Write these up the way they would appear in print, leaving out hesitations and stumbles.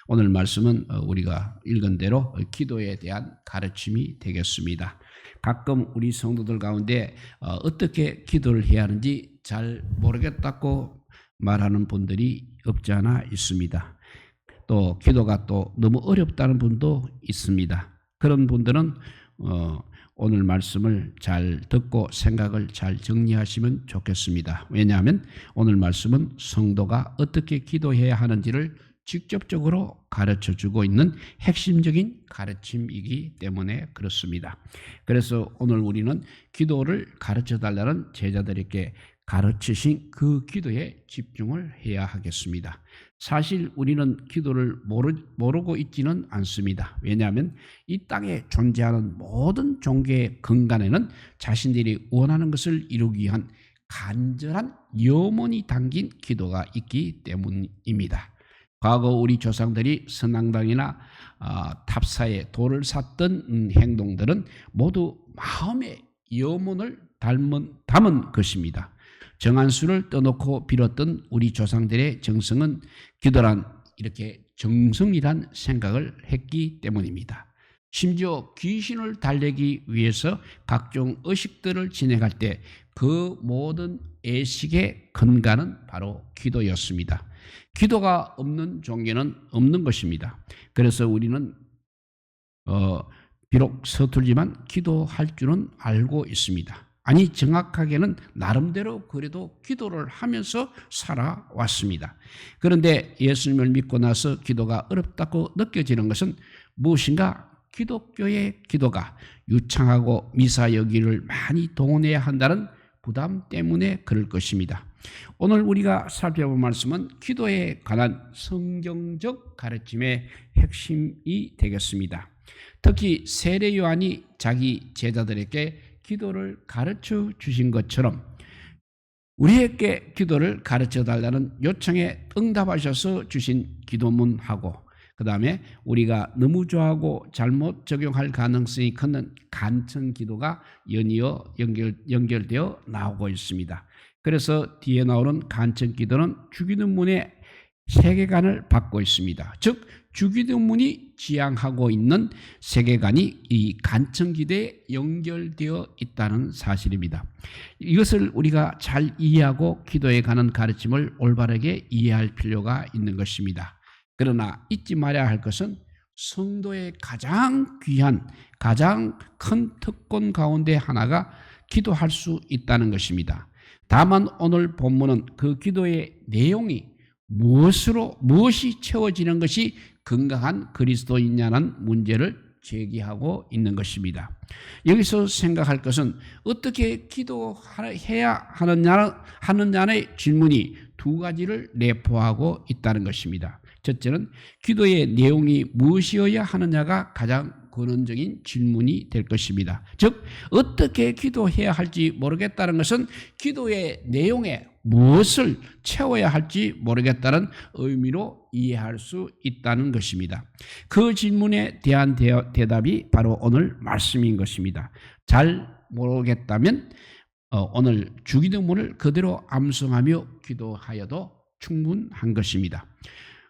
오늘 말씀은 우리가 읽은 대로 기도에 대한 가르침이 되겠습니다. 가끔 우리 성도들 가운데 어떻게 기도를 해야 하는지 잘 모르겠다고 말하는 분들이 없지 않아 있습니다. 또 기도가 또 너무 어렵다는 분도 있습니다. 그런 분들은 오늘 말씀을 잘 듣고 생각을 잘 정리하시면 좋겠습니다. 왜냐하면 오늘 말씀은 성도가 어떻게 기도해야 하는지를 직접적으로 가르쳐주고 있는 핵심적인 가르침이기 때문에 그렇습니다. 그래서 오늘 우리는 기도를 가르쳐달라는 제자들에게 가르치신 그 기도에 집중을 해야 하겠습니다. 사실 우리는 기도를 모르고 있지는 않습니다. 왜냐하면 이 땅에 존재하는 모든 종교의 근간에는 자신들이 원하는 것을 이루기 위한 간절한 염원이 담긴 기도가 있기 때문입니다. 과거 우리 조상들이 선앙당이나 탑사에 돌을 샀던 행동들은 모두 마음의 염원을 담은 것입니다. 정한수를 떠놓고 빌었던 우리 조상들의 정성은 기도란 이렇게 정성이란 생각을 했기 때문입니다. 심지어 귀신을 달래기 위해서 각종 의식들을 진행할 때 그 모든 의식의 근간은 바로 기도였습니다. 기도가 없는 종교는 없는 것입니다. 그래서 우리는 비록 서툴지만 기도할 줄은 알고 있습니다. 아니 정확하게는 나름대로 그래도 기도를 하면서 살아왔습니다. 그런데 예수님을 믿고 나서 기도가 어렵다고 느껴지는 것은 무엇인가? 기독교의 기도가 유창하고 미사여기를 많이 동원해야 한다는 부담 때문에 그럴 것입니다. 오늘 우리가 살펴볼 말씀은 기도에 관한 성경적 가르침의 핵심이 되겠습니다. 특히 세례 요한이 자기 제자들에게 기도를 가르쳐 주신 것처럼 우리에게 기도를 가르쳐 달라는 요청에 응답하셔서 주신 기도문하고 그 다음에 우리가 너무 좋아하고 잘못 적용할 가능성이 큰 간청 기도가 연이어 연결되어 나오고 있습니다. 그래서 뒤에 나오는 간청 기도는 주기도문의 세계관을 받고 있습니다. 즉 주기도문이 지향하고 있는 세계관이 이 간청기도에 연결되어 있다는 사실입니다. 이것을 우리가 잘 이해하고 기도에 관한 가르침을 올바르게 이해할 필요가 있는 것입니다. 그러나 잊지 말아야 할 것은 성도의 가장 귀한 가장 큰 특권 가운데 하나가 기도할 수 있다는 것입니다. 다만 오늘 본문은 그 기도의 내용이 무엇이 채워지는 것이 건강한 그리스도인이냐는 문제를 제기하고 있는 것입니다. 여기서 생각할 것은 어떻게 기도해야 하느냐의 질문이 두 가지를 내포하고 있다는 것입니다. 첫째는 기도의 내용이 무엇이어야 하느냐가 가장 근원적인 질문이 될 것입니다. 즉 어떻게 기도해야 할지 모르겠다는 것은 기도의 내용에 무엇을 채워야 할지 모르겠다는 의미로 이해할 수 있다는 것입니다. 그 질문에 대한 대답이 바로 오늘 말씀인 것입니다. 잘 모르겠다면 오늘 주기도문을 그대로 암송하며 기도하여도 충분한 것입니다.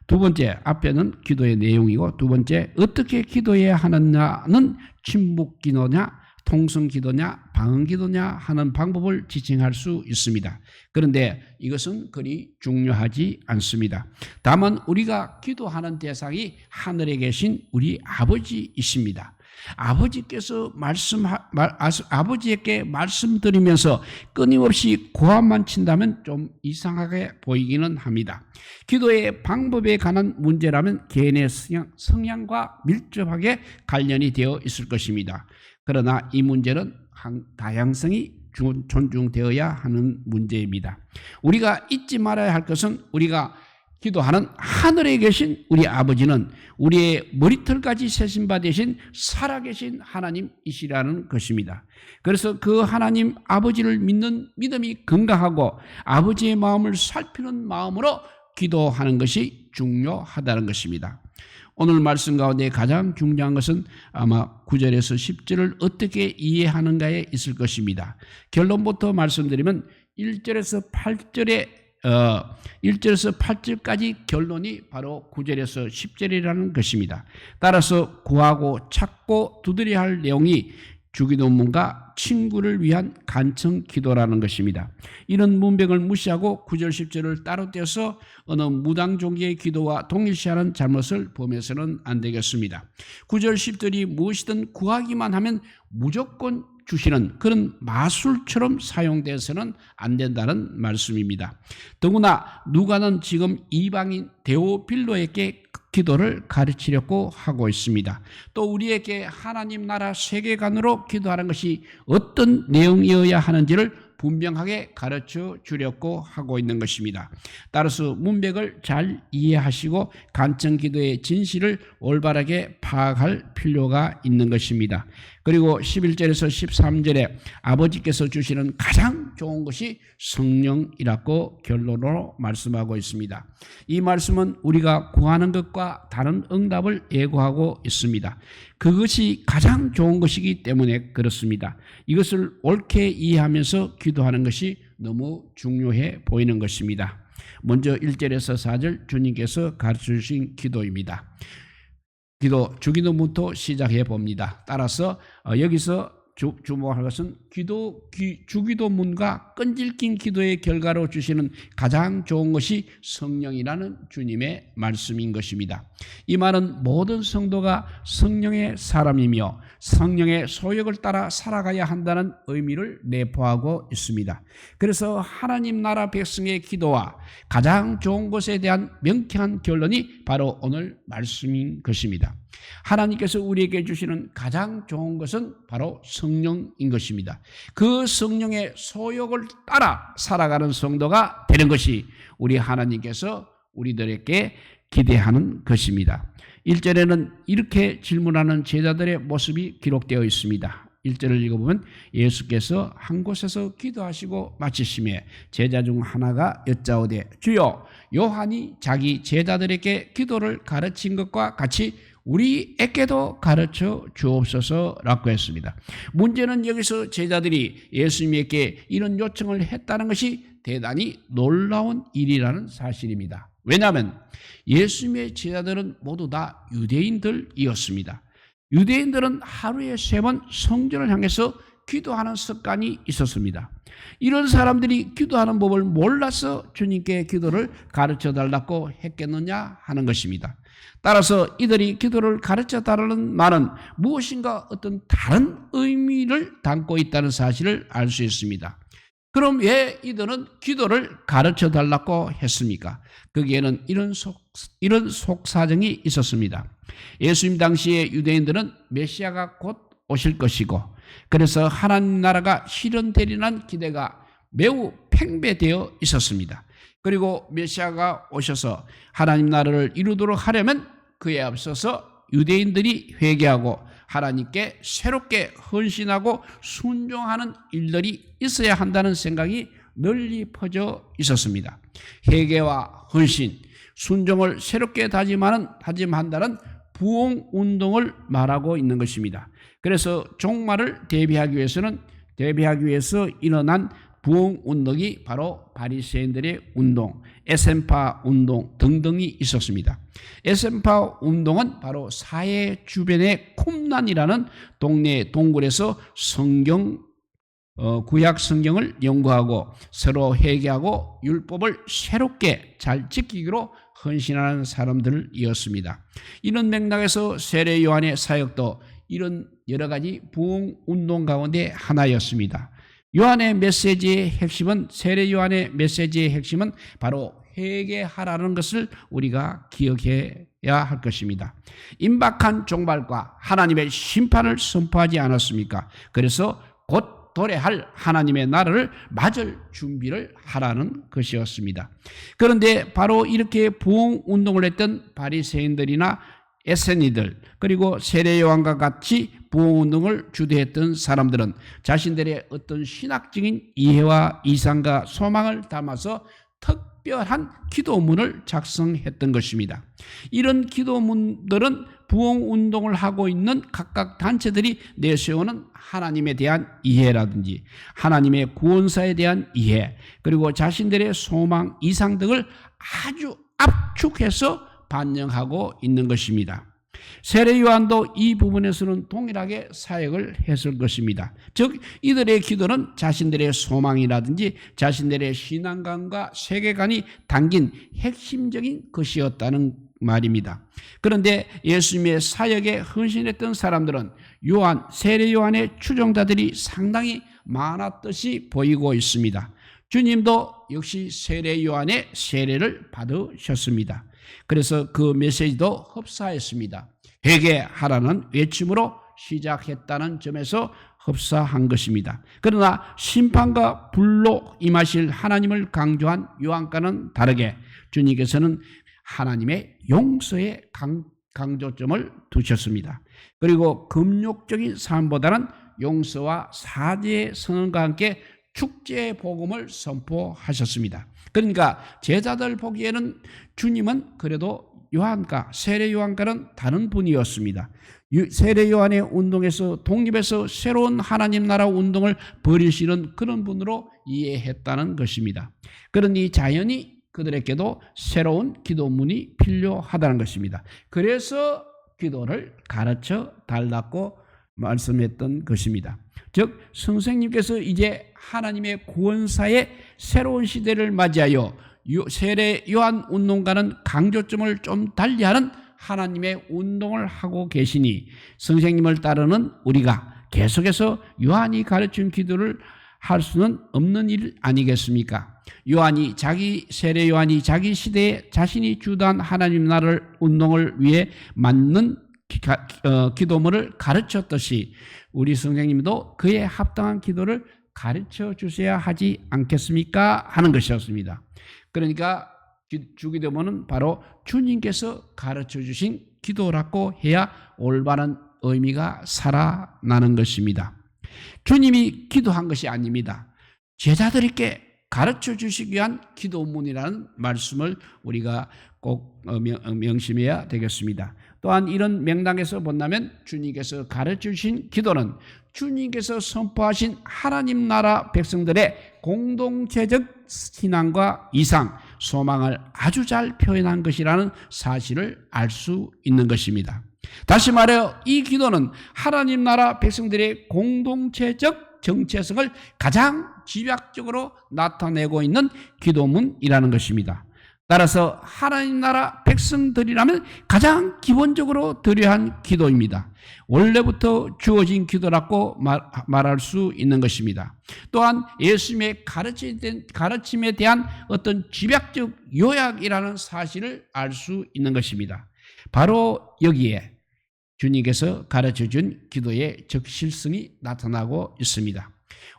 두 번째, 앞에는 기도의 내용이고 두 번째, 어떻게 기도해야 하느냐는 침묵 기도냐, 통성 기도냐, 방언 기도냐 하는 방법을 지칭할 수 있습니다. 그런데 이것은 그리 중요하지 않습니다. 다만 우리가 기도하는 대상이 하늘에 계신 우리 아버지이십니다. 아버지께서 아버지에게 말씀드리면서 끊임없이 고함만 친다면 좀 이상하게 보이기는 합니다. 기도의 방법에 관한 문제라면 개인의 성향과 밀접하게 관련이 되어 있을 것입니다. 그러나 이 문제는 다양성이 존중되어야 하는 문제입니다. 우리가 잊지 말아야 할 것은 우리가 기도하는 하늘에 계신 우리 아버지는 우리의 머리털까지 세신 바 되신 살아계신 하나님이시라는 것입니다. 그래서 그 하나님 아버지를 믿는 믿음이 건강하고 아버지의 마음을 살피는 마음으로 기도하는 것이 중요하다는 것입니다. 오늘 말씀 가운데 가장 중요한 것은 아마 9절에서 10절을 어떻게 이해하는가에 있을 것입니다. 결론부터 말씀드리면 1절에서 8절의 1절에서 8절까지 결론이 바로 9절에서 10절이라는 것입니다. 따라서 구하고 찾고 두드려야 할 내용이 주기도문과 친구를 위한 간청 기도라는 것입니다. 이런 문맥을 무시하고 9절 10절을 따로 떼서 어느 무당 종교의 기도와 동일시하는 잘못을 범해서는 안 되겠습니다. 9절 10절이 무엇이든 구하기만 하면 무조건 주시는 그런 마술처럼 사용돼서는 안 된다는 말씀입니다. 더구나 누가는 지금 이방인 데오빌로에게 기도를 가르치려고 하고 있습니다. 또 우리에게 하나님 나라 세계관으로 기도하는 것이 어떤 내용이어야 하는지를 분명하게 가르쳐 주려고 하고 있는 것입니다. 따라서 문맥을 잘 이해하시고 간청 기도의 진실을 올바르게 파악할 필요가 있는 것입니다. 그리고 11절에서 13절에 아버지께서 주시는 가장 좋은 것이 성령이라고 결론으로 말씀하고 있습니다. 이 말씀은 우리가 구하는 것과 다른 응답을 예고하고 있습니다. 그것이 가장 좋은 것이기 때문에 그렇습니다. 이것을 옳게 이해하면서 기도하는 것이 너무 중요해 보이는 것입니다. 먼저 1절에서 4절 주님께서 가르쳐 주신 기도입니다. 주기도부터 시작해 봅니다. 따라서 여기서 주목할 것은 주기도문과 끈질긴 기도의 결과로 주시는 가장 좋은 것이 성령이라는 주님의 말씀인 것입니다. 이 말은 모든 성도가 성령의 사람이며 성령의 소욕을 따라 살아가야 한다는 의미를 내포하고 있습니다. 그래서 하나님 나라 백성의 기도와 가장 좋은 것에 대한 명쾌한 결론이 바로 오늘 말씀인 것입니다. 하나님께서 우리에게 주시는 가장 좋은 것은 바로 성령인 것입니다. 그 성령의 소욕을 따라 살아가는 성도가 되는 것이 우리 하나님께서 우리들에게 기대하는 것입니다. 1절에는 이렇게 질문하는 제자들의 모습이 기록되어 있습니다. 1절을 읽어보면 예수께서 한 곳에서 기도하시고 마치심에 제자 중 하나가 여짜오되 주여 요한이 자기 제자들에게 기도를 가르친 것과 같이 우리에게도 가르쳐 주옵소서라고 했습니다. 문제는 여기서 제자들이 예수님에게 이런 요청을 했다는 것이 대단히 놀라운 일이라는 사실입니다. 왜냐하면 예수님의 제자들은 모두 다 유대인들이었습니다. 유대인들은 하루에 3번 성전을 향해서 기도하는 습관이 있었습니다. 이런 사람들이 기도하는 법을 몰라서 주님께 기도를 가르쳐 달라고 했겠느냐 하는 것입니다. 따라서 이들이 기도를 가르쳐 달라는 말은 무엇인가 어떤 다른 의미를 담고 있다는 사실을 알 수 있습니다. 그럼 왜 이들은 기도를 가르쳐 달라고 했습니까? 거기에는 이런 속사정이 있었습니다. 예수님 당시에 유대인들은 메시아가 곧 오실 것이고 그래서 하나님 나라가 실현되리라는 기대가 매우 팽배되어 있었습니다. 그리고 메시아가 오셔서 하나님 나라를 이루도록 하려면 그에 앞서서 유대인들이 회개하고 하나님께 새롭게 헌신하고 순종하는 일들이 있어야 한다는 생각이 널리 퍼져 있었습니다. 회개와 헌신, 순종을 새롭게 다짐한다는 부흥운동을 말하고 있는 것입니다. 그래서 종말을 대비하기 위해서 일어난 부흥운동이 바로 바리새인들의 운동, 에센파 운동 등등이 있었습니다. 에센파 운동은 바로 사회 주변의 쿰란이라는 동네 동굴에서 구약 성경을 연구하고 서로 회개하고 율법을 새롭게 잘 지키기로 헌신하는 사람들이었습니다. 이런 맥락에서 세례 요한의 사역도 이런 여러 가지 부흥운동 가운데 하나였습니다. 요한의 메시지의 핵심은 세례 요한의 메시지의 핵심은 바로 회개하라는 것을 우리가 기억해야 할 것입니다. 임박한 종말과 하나님의 심판을 선포하지 않았습니까? 그래서 곧 도래할 하나님의 나라를 맞을 준비를 하라는 것이었습니다. 그런데 바로 이렇게 부흥운동을 했던 바리새인들이나 에세니들 그리고 세례 요한과 같이 부흥운동을 주도했던 사람들은 자신들의 어떤 신학적인 이해와 이상과 소망을 담아서 특별한 기도문을 작성했던 것입니다. 이런 기도문들은 부흥운동을 하고 있는 각각 단체들이 내세우는 하나님에 대한 이해라든지 하나님의 구원사에 대한 이해, 그리고 자신들의 소망, 이상 등을 아주 압축해서 반영하고 있는 것입니다. 세례 요한도 이 부분에서는 동일하게 사역을 했을 것입니다. 즉 이들의 기도는 자신들의 소망이라든지 자신들의 신앙관과 세계관이 담긴 핵심적인 것이었다는 말입니다. 그런데 예수님의 사역에 헌신했던 사람들은 세례 요한의 추종자들이 상당히 많았듯이 보이고 있습니다. 주님도 역시 세례 요한의 세례를 받으셨습니다. 그래서 그 메시지도 흡사했습니다. 회개하라는 외침으로 시작했다는 점에서 흡사한 것입니다. 그러나 심판과 불로 임하실 하나님을 강조한 요한과는 다르게 주님께서는 하나님의 용서에 강조점을 두셨습니다. 그리고 금욕적인 삶보다는 용서와 사죄의 선언과 함께 축제의 복음을 선포하셨습니다. 그러니까 제자들 보기에는 주님은 그래도 세례 요한과는 다른 분이었습니다. 세례 요한의 운동에서 독립해서 새로운 하나님 나라 운동을 벌이시는 그런 분으로 이해했다는 것입니다. 그러니 자연히 그들에게도 새로운 기도문이 필요하다는 것입니다. 그래서 기도를 가르쳐 달라고 말씀했던 것입니다. 즉 선생님께서 이제 하나님의 구원사의 새로운 시대를 맞이하여 세례 요한 운동과는 강조점을 좀 달리하는 하나님의 운동을 하고 계시니 선생님을 따르는 우리가 계속해서 요한이 가르친 기도를 할 수는 없는 일 아니겠습니까? 세례 요한이 자기 시대에 자신이 주도한 하나님 나라를 운동을 위해 맞는 기도문을 가르쳤듯이 우리 선생님도 그에 합당한 기도를 가르쳐 주셔야 하지 않겠습니까? 하는 것이었습니다. 그러니까 주기도문은 바로 주님께서 가르쳐 주신 기도라고 해야 올바른 의미가 살아나는 것입니다. 주님이 기도한 것이 아닙니다. 제자들에게 가르쳐 주시기 위한 기도문이라는 말씀을 우리가 꼭 명심해야 되겠습니다. 또한 이런 맥락에서 본다면 주님께서 가르쳐 주신 기도는 주님께서 선포하신 하나님 나라 백성들의 공동체적 신앙과 이상, 소망을 아주 잘 표현한 것이라는 사실을 알 수 있는 것입니다. 다시 말하여 이 기도는 하나님 나라 백성들의 공동체적 정체성을 가장 집약적으로 나타내고 있는 기도문이라는 것입니다. 따라서 하나님 나라 백성들이라면 가장 기본적으로 드려야 한 기도입니다. 원래부터 주어진 기도라고 말할 수 있는 것입니다. 또한 예수님의 가르침에 대한 어떤 집약적 요약이라는 사실을 알 수 있는 것입니다. 바로 여기에 주님께서 가르쳐준 기도의 적실성이 나타나고 있습니다.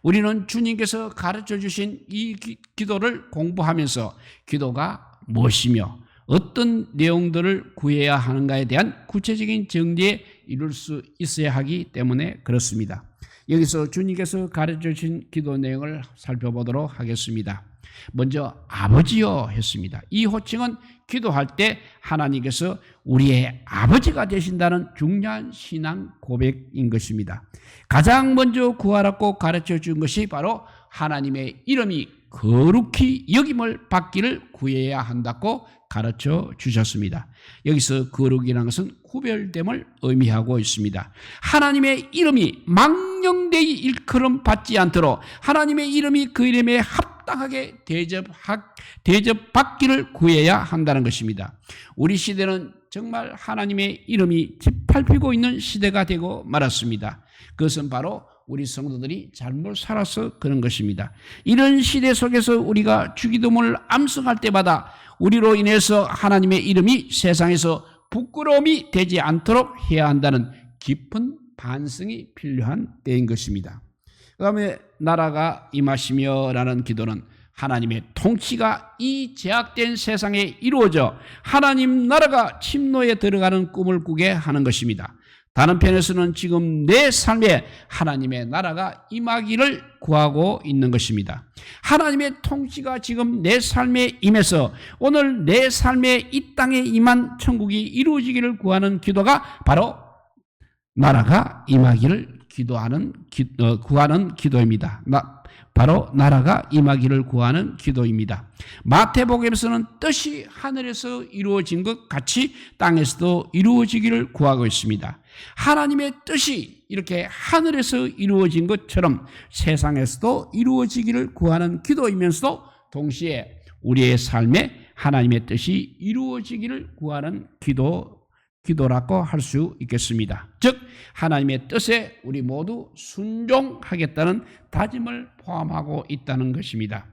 우리는 주님께서 가르쳐주신 이 기도를 공부하면서 기도가 무엇이며 어떤 내용들을 구해야 하는가에 대한 구체적인 정리에 이룰 수 있어야 하기 때문에 그렇습니다. 여기서 주님께서 가르쳐주신 기도 내용을 살펴보도록 하겠습니다. 먼저 아버지여 했습니다. 이 호칭은 기도할 때 하나님께서 우리의 아버지가 되신다는 중요한 신앙 고백인 것입니다. 가장 먼저 구하라고 가르쳐 준 것이 바로 하나님의 이름이 거룩히 여김을 받기를 구해야 한다고 가르쳐 주셨습니다. 여기서 거룩이라는 것은 구별됨을 의미하고 있습니다. 하나님의 이름이 망령되이 일컬음 받지 않도록 하나님의 이름이 그 이름에 합당하게 대접받기를 구해야 한다는 것입니다. 우리 시대는 정말 하나님의 이름이 짓밟히고 있는 시대가 되고 말았습니다. 그것은 바로 우리 성도들이 잘못 살아서 그런 것입니다. 이런 시대 속에서 우리가 주기도문을 암송할 때마다 우리로 인해서 하나님의 이름이 세상에서 부끄러움이 되지 않도록 해야 한다는 깊은 반성이 필요한 때인 것입니다. 그 다음에 나라가 임하시며 라는 기도는 하나님의 통치가 이 제약된 세상에 이루어져 하나님 나라가 침노에 들어가는 꿈을 꾸게 하는 것입니다. 다른 편에서는 지금 내 삶에 하나님의 나라가 임하기를 구하고 있는 것입니다. 하나님의 통치가 지금 내 삶에 임해서 오늘 내 삶에 이 땅에 임한 천국이 이루어지기를 구하는 기도가 바로 나라가 임하기를 구하는 기도입니다. 바로 나라가 임하기를 구하는 기도입니다. 마태복음에서는 뜻이 하늘에서 이루어진 것 같이 땅에서도 이루어지기를 구하고 있습니다. 하나님의 뜻이 이렇게 하늘에서 이루어진 것처럼 세상에서도 이루어지기를 구하는 기도이면서도 동시에 우리의 삶에 하나님의 뜻이 이루어지기를 구하는 기도라고 할 수 있겠습니다. 즉 하나님의 뜻에 우리 모두 순종하겠다는 다짐을 포함하고 있다는 것입니다.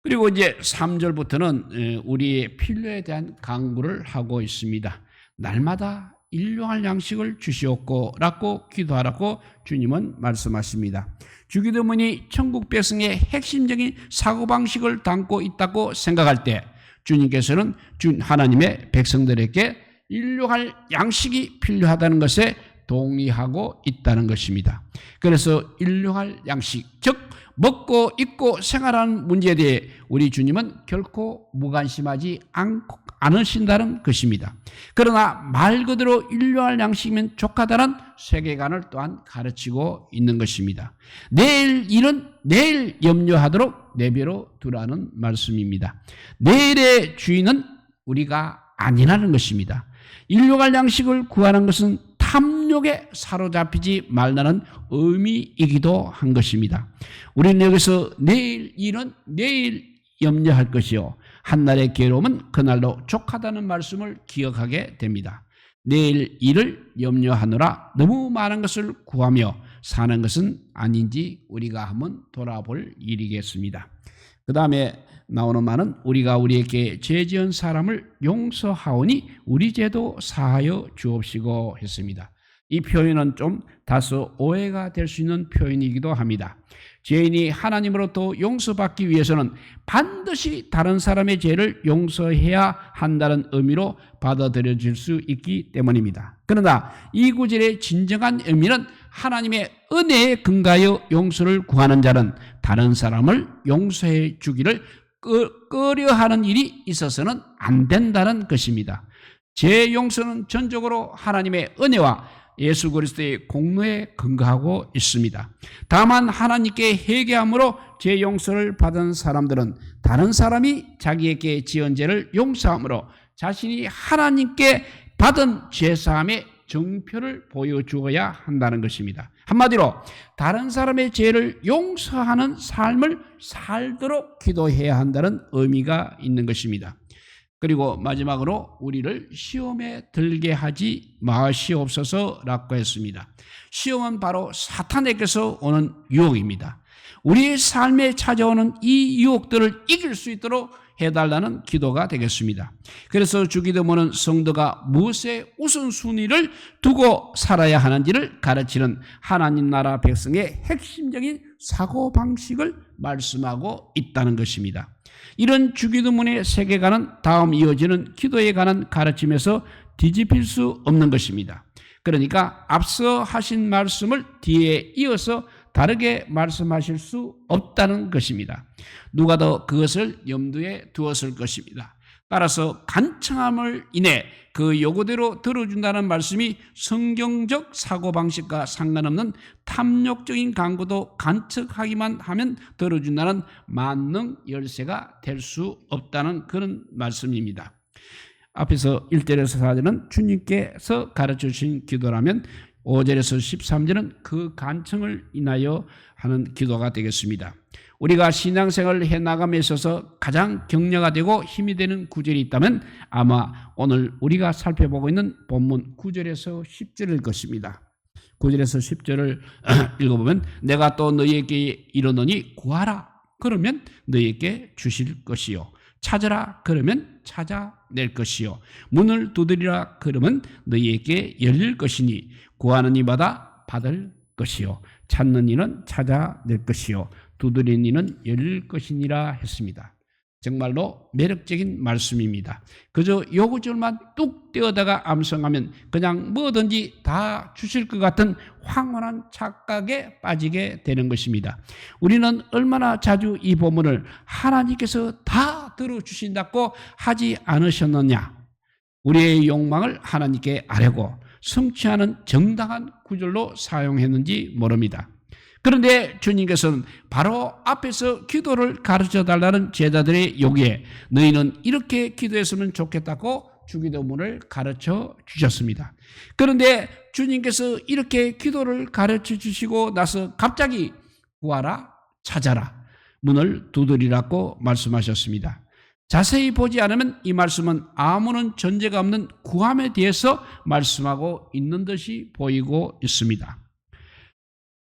그리고 이제 3절부터는 우리의 필요에 대한 강구를 하고 있습니다. 날마다 일용할 양식을 주시옵고 라고 기도하라고 주님은 말씀하십니다. 주기도문이 천국 백성의 핵심적인 사고방식을 담고 있다고 생각할 때 주님께서는 하나님의 백성들에게 일용할 양식이 필요하다는 것에 동의하고 있다는 것입니다. 그래서 일용할 양식, 즉 먹고 입고 생활하는 문제에 대해 우리 주님은 결코 무관심하지 않으신다는 것입니다. 그러나 말 그대로 일용할 양식이면 족하다는 세계관을 또한 가르치고 있는 것입니다. 내일 일은 내일 염려하도록 내버려 두라는 말씀입니다. 내일의 주인은 우리가 아니라는 것입니다. 일용할 양식을 구하는 것은 탐욕에 사로잡히지 말라는 의미이기도 한 것입니다. 우리는 여기서 내일 일은 내일 염려할 것이요 한날의 괴로움은 그날로 족하다는 말씀을 기억하게 됩니다. 내일 일을 염려하느라 너무 많은 것을 구하며 사는 것은 아닌지 우리가 한번 돌아볼 일이겠습니다. 그 다음에 나오는 말은 우리가 우리에게 죄 지은 사람을 용서하오니 우리 죄도 사하여 주옵시고 했습니다. 이 표현은 좀 다소 오해가 될 수 있는 표현이기도 합니다. 죄인이 하나님으로부터 용서받기 위해서는 반드시 다른 사람의 죄를 용서해야 한다는 의미로 받아들여질 수 있기 때문입니다. 그러나 이 구절의 진정한 의미는 하나님의 은혜에 근거하여 용서를 구하는 자는 다른 사람을 용서해 주기를 꺼려하는 일이 있어서는 안 된다는 것입니다. 죄 용서는 전적으로 하나님의 은혜와 예수 그리스도의 공로에 근거하고 있습니다. 다만 하나님께 회개함으로 죄 용서를 받은 사람들은 다른 사람이 자기에게 지은 죄를 용서함으로 자신이 하나님께 받은 죄사함의 정표를 보여주어야 한다는 것입니다. 한마디로 다른 사람의 죄를 용서하는 삶을 살도록 기도해야 한다는 의미가 있는 것입니다. 그리고 마지막으로 우리를 시험에 들게 하지 마시옵소서라고 했습니다. 시험은 바로 사탄에게서 오는 유혹입니다. 우리의 삶에 찾아오는 이 유혹들을 이길 수 있도록 해달라는 기도가 되겠습니다. 그래서 주기도문은 성도가 무엇에 우선순위를 두고 살아야 하는지를 가르치는 하나님 나라 백성의 핵심적인 사고방식을 말씀하고 있다는 것입니다. 이런 주기도문의 세계관은 다음 이어지는 기도에 관한 가르침에서 뒤집힐 수 없는 것입니다. 그러니까 앞서 하신 말씀을 뒤에 이어서 다르게 말씀하실 수 없다는 것입니다. 누가 더 그것을 염두에 두었을 것입니다. 따라서 간청함을 인해 그 요구대로 들어준다는 말씀이 성경적 사고방식과 상관없는 탐욕적인 강구도 간척하기만 하면 들어준다는 만능 열쇠가 될 수 없다는 그런 말씀입니다. 앞에서 1절에서 4절은 주님께서 가르쳐주신 기도라면 5절에서 13절은 그 간청을 인하여 하는 기도가 되겠습니다. 우리가 신앙생활을 해나감에 있어서 가장 격려가 되고 힘이 되는 구절이 있다면 아마 오늘 우리가 살펴보고 있는 본문 9절에서 10절일 것입니다. 9절에서 10절을 읽어보면 내가 또 너희에게 이르노니 구하라 그러면 너희에게 주실 것이요 찾으라 그러면 찾아낼 것이요 문을 두드리라 그러면 너희에게 열릴 것이니 구하는 이마다 받을 것이요 찾는 이는 찾아낼 것이요 두드리는 이는 열릴 것이니라 했습니다. 정말로 매력적인 말씀입니다. 그저 요구절만 뚝 떼어다가 암송하면 그냥 뭐든지 다 주실 것 같은 황홀한 착각에 빠지게 되는 것입니다. 우리는 얼마나 자주 이 본문을 하나님께서 다 들어주신다고 하지 않으셨느냐. 우리의 욕망을 하나님께 아뢰고 성취하는 정당한 구절로 사용했는지 모릅니다. 그런데 주님께서는 바로 앞에서 기도를 가르쳐달라는 제자들의 요구에 너희는 이렇게 기도했으면 좋겠다고 주기도문을 가르쳐 주셨습니다. 그런데 주님께서 이렇게 기도를 가르쳐 주시고 나서 갑자기 구하라, 찾아라, 문을 두드리라고 말씀하셨습니다. 자세히 보지 않으면 이 말씀은 아무런 전제가 없는 구함에 대해서 말씀하고 있는 듯이 보이고 있습니다.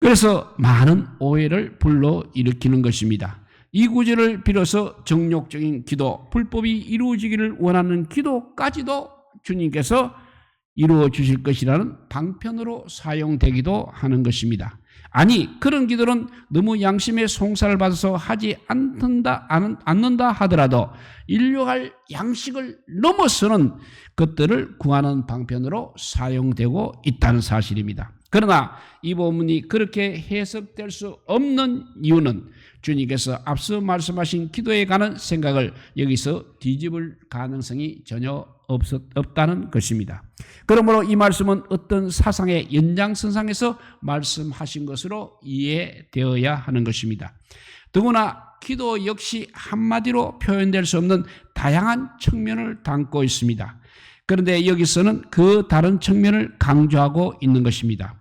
그래서 많은 오해를 불러일으키는 것입니다. 이 구절을 빌어서 정욕적인 기도, 불법이 이루어지기를 원하는 기도까지도 주님께서 이루어 주실 것이라는 방편으로 사용되기도 하는 것입니다. 아니, 그런 기도는 너무 양심의 송사를 받아서 하지 않는다 하더라도 인류할 양식을 넘어서는 것들을 구하는 방편으로 사용되고 있다는 사실입니다. 그러나 이 본문이 그렇게 해석될 수 없는 이유는 주님께서 앞서 말씀하신 기도에 관한 생각을 여기서 뒤집을 가능성이 전혀 없다는 것입니다. 그러므로 이 말씀은 어떤 사상의 연장선상에서 말씀하신 것으로 이해되어야 하는 것입니다. 더구나 기도 역시 한마디로 표현될 수 없는 다양한 측면을 담고 있습니다. 그런데 여기서는 그 다른 측면을 강조하고 있는 것입니다.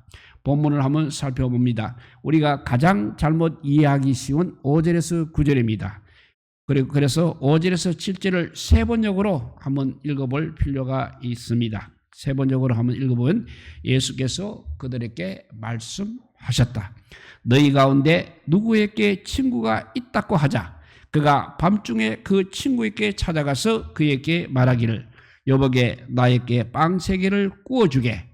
본문을 한번 살펴봅니다. 우리가 가장 잘못 이해하기 쉬운 5절에서 9절입니다. 그리고 그래서 5절에서 7절을 세 번역으로 한번 읽어볼 필요가 있습니다. 세 번역으로 한번 읽어보면 예수께서 그들에게 말씀하셨다. 너희 가운데 누구에게 친구가 있다고 하자. 그가 밤중에 그 친구에게 찾아가서 그에게 말하기를 여보게 나에게 빵 3개를 구워주게.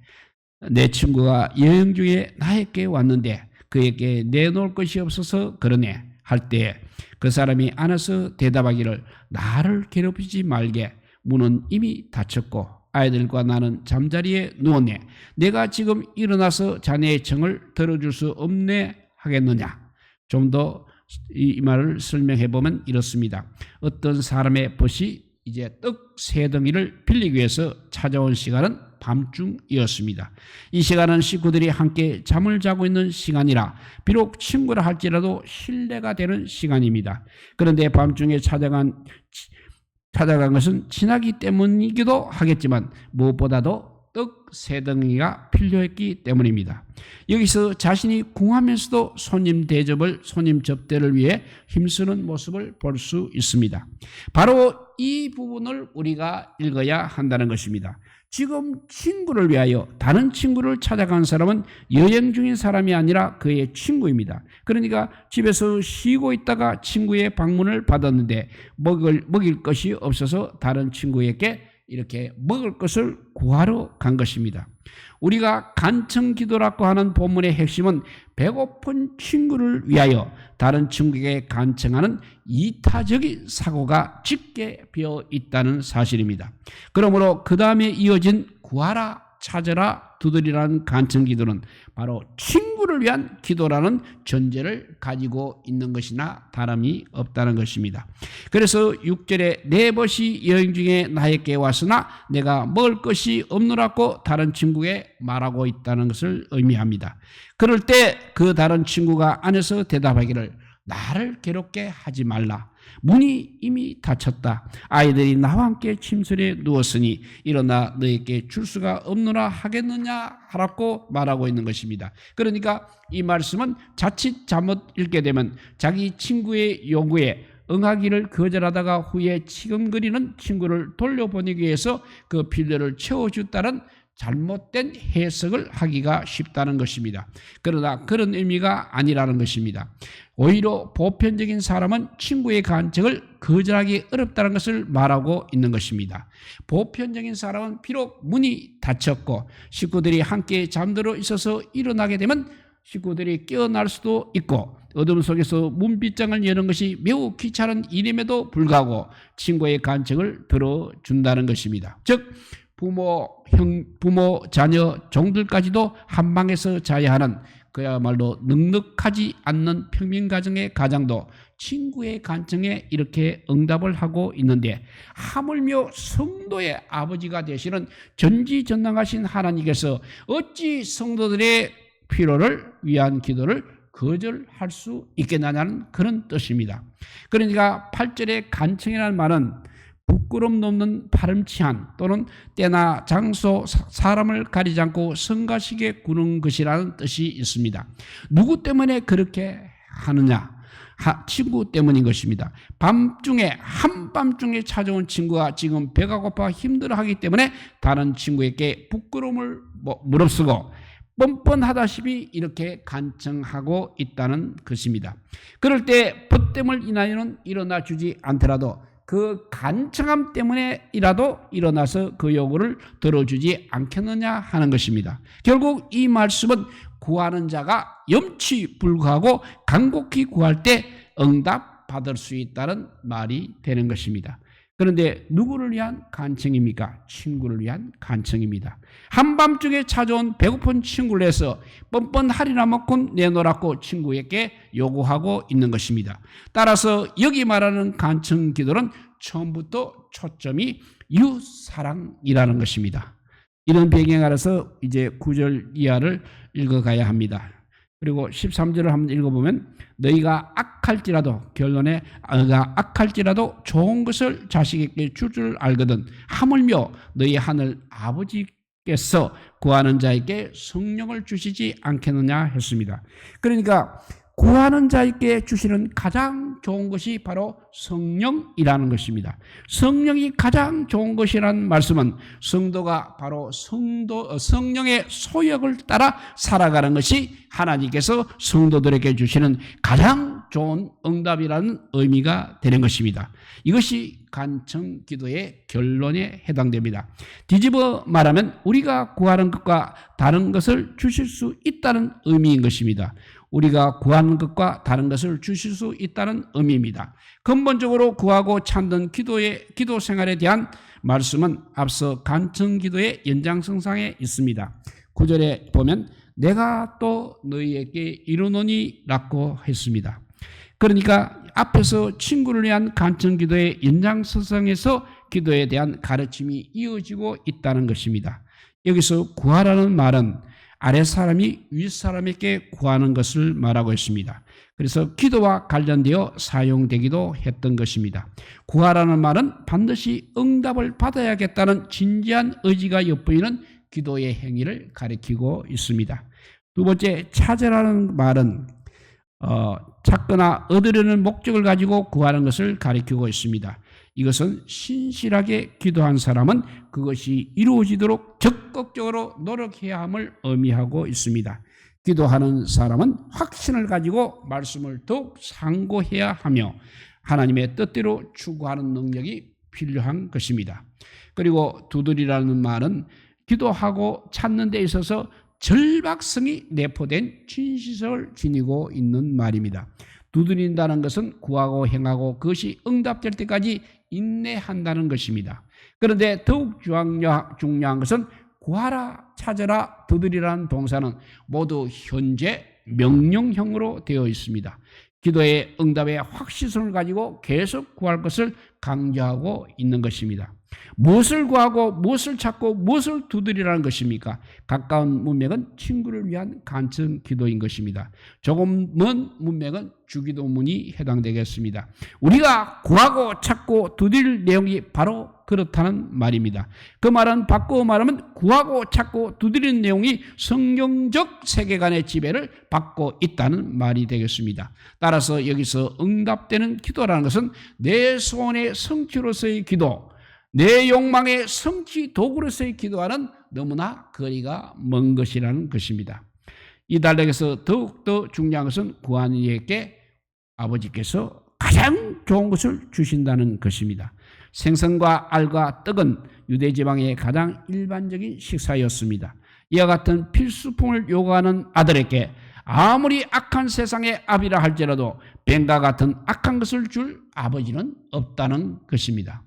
내 친구가 여행 중에 나에게 왔는데 그에게 내놓을 것이 없어서 그러네 할 때 그 사람이 안에서 대답하기를 나를 괴롭히지 말게. 문은 이미 닫혔고 아이들과 나는 잠자리에 누웠네. 내가 지금 일어나서 자네의 청을 들어줄 수 없네 하겠느냐. 좀 더 이 말을 설명해 보면 이렇습니다. 어떤 사람의 벗이 이제 떡 3덩이를 빌리기 위해서 찾아온 시간은 밤중이었습니다. 이 시간은 식구들이 함께 잠을 자고 있는 시간이라 비록 친구라 할지라도 신뢰가 되는 시간입니다. 그런데 밤중에 찾아간 것은 지나기 때문이기도 하겠지만 무엇보다도 떡 3덩이가 필요했기 때문입니다. 여기서 자신이 궁하면서도 손님 접대를 위해 힘쓰는 모습을 볼 수 있습니다. 바로 이 부분을 우리가 읽어야 한다는 것입니다. 지금 친구를 위하여 다른 친구를 찾아간 사람은 여행 중인 사람이 아니라 그의 친구입니다. 그러니까 집에서 쉬고 있다가 친구의 방문을 받았는데 먹일 것이 없어서 다른 친구에게 이렇게 먹을 것을 구하러 간 것입니다. 우리가 간청 기도라고 하는 본문의 핵심은 배고픈 친구를 위하여 다른 친구에게 간청하는 이타적인 사고가 짙게 비어 있다는 사실입니다. 그러므로 그 다음에 이어진 구하라, 찾아라, 두드리라는 간청 기도는 바로 친구를 위한 기도라는 전제를 가지고 있는 것이나 다름이 없다는 것입니다. 그래서 6절에 내 벗이 여행 중에 나에게 왔으나 내가 먹을 것이 없노라고 다른 친구에게 말하고 있다는 것을 의미합니다. 그럴 때 그 다른 친구가 안에서 대답하기를 나를 괴롭게 하지 말라. 문이 이미 닫혔다. 아이들이 나와 함께 침실에 누웠으니 일어나 너에게 줄 수가 없노라 하겠느냐 하라고 말하고 있는 것입니다. 그러니까 이 말씀은 자칫 잘못 읽게 되면 자기 친구의 요구에 응하기를 거절하다가 후에 치근거리는 친구를 돌려보내기 위해서 그 필요를 채워줬다는 잘못된 해석을 하기가 쉽다는 것입니다. 그러나 그런 의미가 아니라는 것입니다. 오히려 보편적인 사람은 친구의 간청을 거절하기 어렵다는 것을 말하고 있는 것입니다. 보편적인 사람은 비록 문이 닫혔고 식구들이 함께 잠들어 있어서 일어나게 되면 식구들이 깨어날 수도 있고 어둠 속에서 문빗장을 여는 것이 매우 귀찮은 일임에도 불구하고 친구의 간청을 들어준다는 것입니다. 즉 부모, 자녀, 종들까지도 한 방에서 자야 하는 그야말로 넉넉하지 않는 평민가정의 가장도 친구의 간청에 이렇게 응답을 하고 있는데 하물며 성도의 아버지가 되시는 전지전능하신 하나님께서 어찌 성도들의 필요를 위한 기도를 거절할 수 있겠느냐는 그런 뜻입니다. 그러니까 8절의 간청이라는 말은 부끄럼 넘는 파렴치한 또는 때나 장소 사람을 가리지 않고 성가시게 구는 것이라는 뜻이 있습니다. 누구 때문에 그렇게 하느냐? 친구 때문인 것입니다. 밤중에 한밤중에 찾아온 친구가 지금 배가 고파 힘들어하기 때문에 다른 친구에게 부끄러움을 무릅쓰고 뻔뻔하다시피 이렇게 간청하고 있다는 것입니다. 그럴 때 벗됨을 인하여는 일어나 주지 않더라도 그 간청함 때문에이라도 일어나서 그 요구를 들어주지 않겠느냐 하는 것입니다. 결국 이 말씀은 구하는 자가 염치 불구하고 간곡히 구할 때 응답받을 수 있다는 말이 되는 것입니다. 그런데 누구를 위한 간청입니까? 친구를 위한 간청입니다. 한밤중에 찾아온 배고픈 친구를 해서 뻔뻔하리나 먹고 내놓으라고 친구에게 요구하고 있는 것입니다. 따라서 여기 말하는 간청 기도는 처음부터 초점이 이웃사랑이라는 것입니다. 이런 배경 아래서 이제 9절 이하를 읽어가야 합니다. 그리고 13절을 한번 읽어보면 너희가 악할지라도 결론에 너희가 악할지라도 좋은 것을 자식에게 줄 줄 알거든 하물며 너희 하늘 아버지께서 구하는 자에게 성령을 주시지 않겠느냐 했습니다. 그러니까 구하는 자에게 주시는 가장 좋은 것이 바로 성령이라는 것입니다. 성령이 가장 좋은 것이라는 말씀은 성도가 바로 성령의 소역을 따라 살아가는 것이 하나님께서 성도들에게 주시는 가장 좋은 응답이라는 의미가 되는 것입니다. 이것이 간청 기도의 결론에 해당됩니다. 뒤집어 말하면 우리가 구하는 것과 다른 것을 주실 수 있다는 의미인 것입니다. 우리가 구하는 것과 다른 것을 주실 수 있다는 의미입니다. 근본적으로 구하고 찾는 기도 생활에 대한 말씀은 앞서 간청 기도의 연장선상에 있습니다. 9절에 보면 내가 또 너희에게 이루노니 라고 했습니다. 그러니까 앞에서 친구를 위한 간청 기도의 연장선상에서 기도에 대한 가르침이 이어지고 있다는 것입니다. 여기서 구하라는 말은 아랫사람이 윗사람에게 구하는 것을 말하고 있습니다. 그래서 기도와 관련되어 사용되기도 했던 것입니다. 구하라는 말은 반드시 응답을 받아야겠다는 진지한 의지가 엿보이는 기도의 행위를 가리키고 있습니다. 두 번째, 찾으라는 말은 찾거나 얻으려는 목적을 가지고 구하는 것을 가리키고 있습니다. 이것은 신실하게 기도한 사람은 그것이 이루어지도록 적극적으로 노력해야 함을 의미하고 있습니다. 기도하는 사람은 확신을 가지고 말씀을 더욱 상고해야 하며 하나님의 뜻대로 추구하는 능력이 필요한 것입니다. 그리고 두드리라는 말은 기도하고 찾는 데 있어서 절박성이 내포된 진시성을 지니고 있는 말입니다. 두드린다는 것은 구하고 행하고 그것이 응답될 때까지 인내한다는 것입니다. 그런데 더욱 중요한 것은 구하라, 찾으라, 두드리라는 동사는 모두 현재 명령형으로 되어 있습니다. 기도의 응답의 확실성을 가지고 계속 구할 것을 강조하고 있는 것입니다. 무엇을 구하고 무엇을 찾고 무엇을 두드리라는 것입니까? 가까운 문맥은 친구를 위한 간청 기도인 것입니다. 조금 먼 문맥은 주기도문이 해당되겠습니다. 우리가 구하고 찾고 두드릴 내용이 바로 그렇다는 말입니다. 그 말은 바꾸어 말하면 구하고 찾고 두드리는 내용이 성경적 세계관의 지배를 받고 있다는 말이 되겠습니다. 따라서 여기서 응답되는 기도라는 것은 내 소원의 성취로서의 기도, 내 욕망의 성취 도구로서의 기도와는 너무나 거리가 먼 것이라는 것입니다. 이 단락에서 더욱더 중요한 것은 구하는 이에게 아버지께서 가장 좋은 것을 주신다는 것입니다. 생선과 알과 떡은 유대지방의 가장 일반적인 식사였습니다. 이와 같은 필수품을 요구하는 아들에게 아무리 악한 세상의 아비라 할지라도 뱀과 같은 악한 것을 줄 아버지는 없다는 것입니다.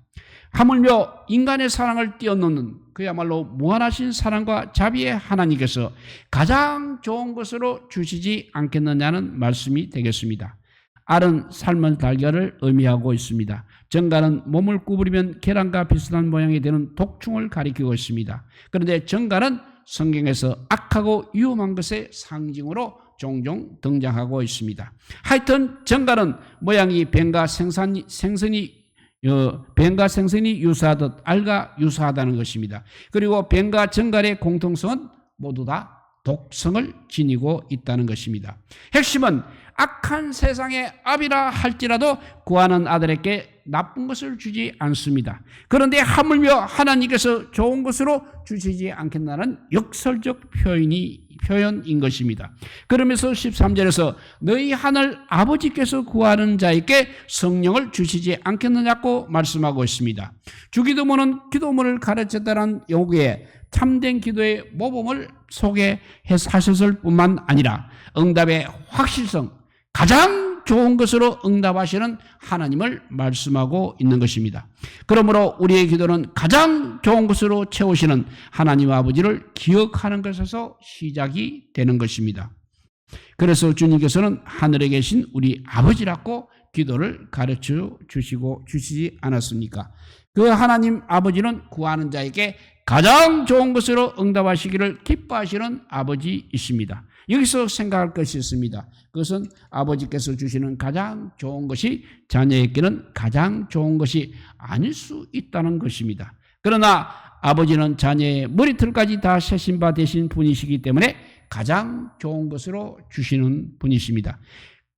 하물며 인간의 사랑을 뛰어넘는 그야말로 무한하신 사랑과 자비의 하나님께서 가장 좋은 것으로 주시지 않겠느냐는 말씀이 되겠습니다. 알은 삶은 달걀을 의미하고 있습니다. 정갈은 몸을 구부리면 계란과 비슷한 모양이 되는 독충을 가리키고 있습니다. 그런데 정갈은 성경에서 악하고 위험한 것의 상징으로 종종 등장하고 있습니다. 하여튼 정갈은 모양이 뱀과 생선이 유사하듯 알과 유사하다는 것입니다. 그리고 뱀과 정갈의 공통성은 모두 다 독성을 지니고 있다는 것입니다. 핵심은 악한 세상의 아비라 할지라도 구하는 아들에게 나쁜 것을 주지 않습니다. 그런데 하물며 하나님께서 좋은 것으로 주시지 않겠다는 역설적 표현인 것입니다. 그러면서 13절에서 너희 하늘 아버지께서 구하는 자에게 성령을 주시지 않겠느냐고 말씀하고 있습니다. 주기도문은 기도문을 가르쳤다는 요구에 참된 기도의 모범을 소개하셨을 뿐만 아니라 응답의 확실성, 가장 좋은 것으로 응답하시는 하나님을 말씀하고 있는 것입니다. 그러므로 우리의 기도는 가장 좋은 것으로 채우시는 하나님 아버지를 기억하는 것에서 시작이 되는 것입니다. 그래서 주님께서는 하늘에 계신 우리 아버지라고 기도를 가르쳐 주시지 않았습니까? 그 하나님 아버지는 구하는 자에게 가장 좋은 것으로 응답하시기를 기뻐하시는 아버지이십니다. 여기서 생각할 것이 있습니다. 그것은 아버지께서 주시는 가장 좋은 것이 자녀에게는 가장 좋은 것이 아닐 수 있다는 것입니다. 그러나 아버지는 자녀의 머리털까지 다 세신 바 되신 분이시기 때문에 가장 좋은 것으로 주시는 분이십니다.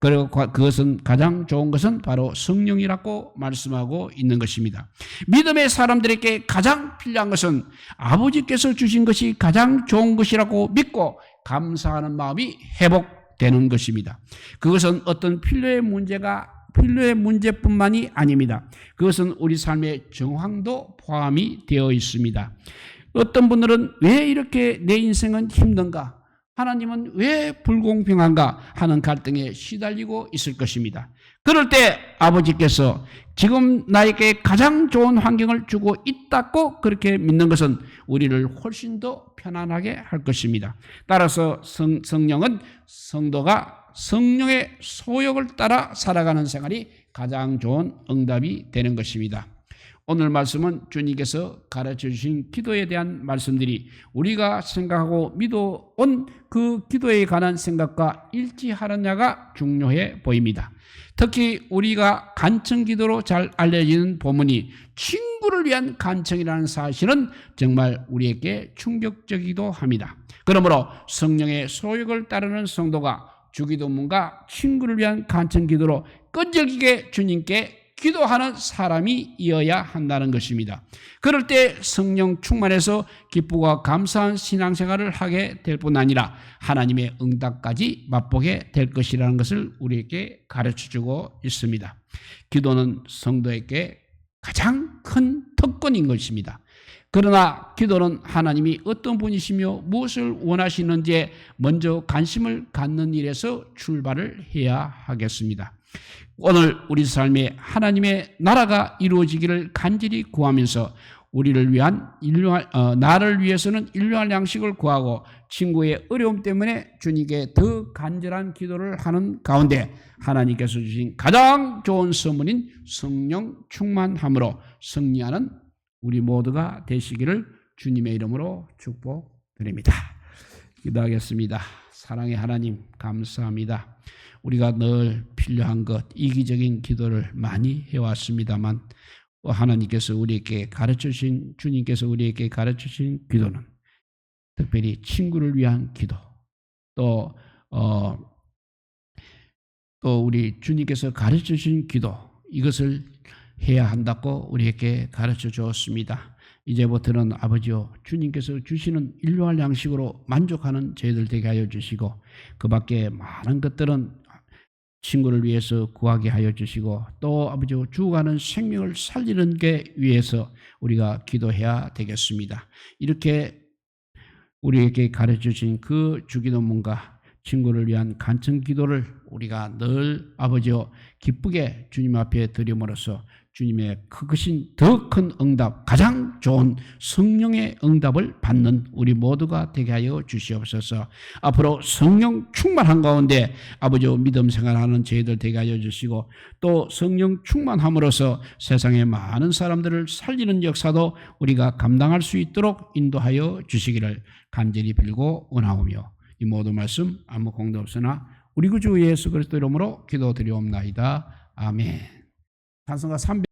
그리고 그것은 가장 좋은 것은 바로 성령이라고 말씀하고 있는 것입니다. 믿음의 사람들에게 가장 필요한 것은 아버지께서 주신 것이 가장 좋은 것이라고 믿고 감사하는 마음이 회복되는 것입니다. 그것은 어떤 필요의 문제뿐만이 아닙니다. 그것은 우리 삶의 정황도 포함이 되어 있습니다. 어떤 분들은 왜 이렇게 내 인생은 힘든가? 하나님은 왜 불공평한가 하는 갈등에 시달리고 있을 것입니다. 그럴 때 아버지께서 지금 나에게 가장 좋은 환경을 주고 있다고 그렇게 믿는 것은 우리를 훨씬 더 편안하게 할 것입니다. 따라서 성령은 성도가 성령의 소욕을 따라 살아가는 생활이 가장 좋은 응답이 되는 것입니다. 오늘 말씀은 주님께서 가르쳐 주신 기도에 대한 말씀들이 우리가 생각하고 믿어온 그 기도에 관한 생각과 일치하느냐가 중요해 보입니다. 특히 우리가 간청 기도로 잘 알려지는 본문이 친구를 위한 간청이라는 사실은 정말 우리에게 충격적이기도 합니다. 그러므로 성령의 소욕을 따르는 성도가 주기도문과 친구를 위한 간청 기도로 끈질기게 주님께 기도하는 사람이 이어야 한다는 것입니다. 그럴 때 성령 충만해서 기쁘고 감사한 신앙생활을 하게 될 뿐 아니라 하나님의 응답까지 맛보게 될 것이라는 것을 우리에게 가르쳐주고 있습니다. 기도는 성도에게 가장 큰 특권인 것입니다. 그러나 기도는 하나님이 어떤 분이시며 무엇을 원하시는지에 먼저 관심을 갖는 일에서 출발을 해야 하겠습니다. 오늘 우리 삶에 하나님의 나라가 이루어지기를 간절히 구하면서 우리를 위한 나를 위해서는 일용할 양식을 구하고 친구의 어려움 때문에 주님께 더 간절한 기도를 하는 가운데 하나님께서 주신 가장 좋은 선물인 성령 충만함으로 승리하는 우리 모두가 되시기를 주님의 이름으로 축복드립니다. 기도하겠습니다. 사랑의 하나님 감사합니다. 우리가 늘 필요한 것, 이기적인 기도를 많이 해왔습니다만 하나님께서 우리에게 가르쳐주신, 주님께서 우리에게 가르쳐주신 기도는 특별히 친구를 위한 기도, 또 우리 주님께서 가르쳐주신 기도, 이것을 해야 한다고 우리에게 가르쳐 주었습니다. 이제부터는 아버지요, 주님께서 주시는 일용할 양식으로 만족하는 저희들 되게 하여 주시고 그 밖에 많은 것들은 친구를 위해서 구하게 하여 주시고 또 아버지요, 죽어가는 생명을 살리는 게 위해서 우리가 기도해야 되겠습니다. 이렇게 우리에게 가르쳐 주신 그 주기도문과 친구를 위한 간청 기도를 우리가 늘 아버지여 기쁘게 주님 앞에 드림으로써 주님의 크신 더 큰 응답, 가장 좋은 성령의 응답을 받는 우리 모두가 되게 하여 주시옵소서. 앞으로 성령 충만한 가운데 아버지여 믿음 생활하는 저희들 되게 하여 주시고, 또 성령 충만함으로써 세상의 많은 사람들을 살리는 역사도 우리가 감당할 수 있도록 인도하여 주시기를 간절히 빌고 원하오며, 이 모든 말씀 아무 공도 없으나 우리 구주 예수 그리스도 이름으로 기도드리옵나이다. 아멘. 찬송가 300